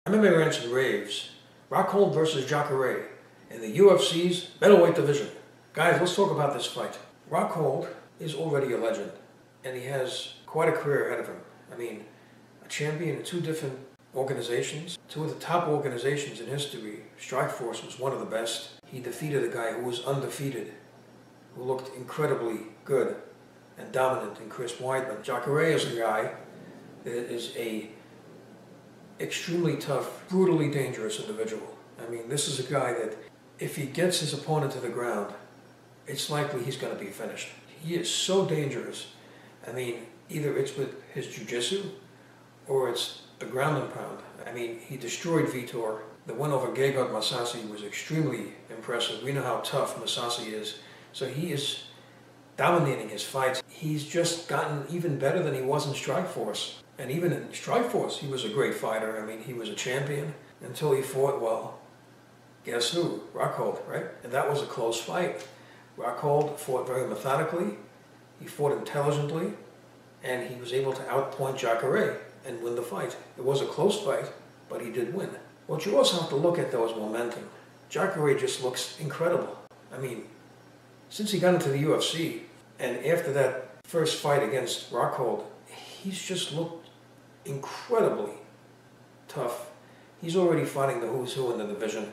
MMA rants and raves. Rockhold versus Jacare in the UFC's middleweight division. Guys, let's talk about this fight. Rockhold is already a legend, and he has quite a career ahead of him. I mean, a champion in two different organizations, two of the top organizations in history. Strikeforce was one of the best. He defeated a guy who was undefeated, who looked incredibly good and dominant in Chris Weidman. Jacare is a guy that is a extremely tough, brutally dangerous individual. I mean, this is a guy that if he gets his opponent to the ground, it's likely he's going to be finished. He is so dangerous. I mean, either it's with his jiu-jitsu or it's the ground and pound. I mean, he destroyed Vitor. The win over Gegard Mousasi was extremely impressive. We know how tough Mousasi is. So he is dominating his fights. He's just gotten even better than he was in Strikeforce. And even in Strikeforce, he was a great fighter. I mean, he was a champion until he fought, well, guess who? Rockhold, right? And that was a close fight. Rockhold fought very methodically, he fought intelligently, and he was able to outpoint Jacare and win the fight. It was a close fight, but he did win. What you also have to look at, though, is momentum. Jacare just looks incredible. I mean, since he got into the UFC, and after that first fight against Rockhold, he's just looked incredibly tough. He's already fighting the who's who in the division.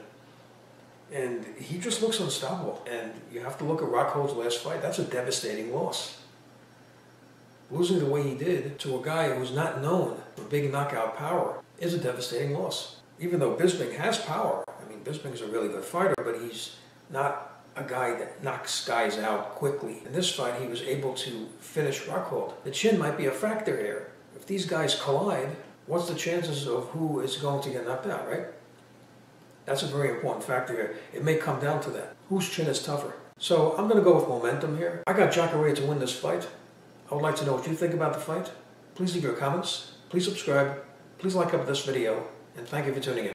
And he just looks unstoppable. And you have to look at Rockhold's last fight. That's a devastating loss. Losing the way he did to a guy who's not known for big knockout power is a devastating loss. Even though Bisping has power, I mean, Bisping's a really good fighter, but he's not a guy that knocks guys out quickly. In this fight, he was able to finish Rockhold. The chin might be a factor here. If these guys collide, what's the chances of who is going to get knocked out, right? That's a very important factor here. It may come down to that. Whose chin is tougher? So I'm going to go with momentum here. I got Jacare to win this fight. I would like to know what you think about the fight. Please leave your comments. Please subscribe. Please like up this video. And thank you for tuning in.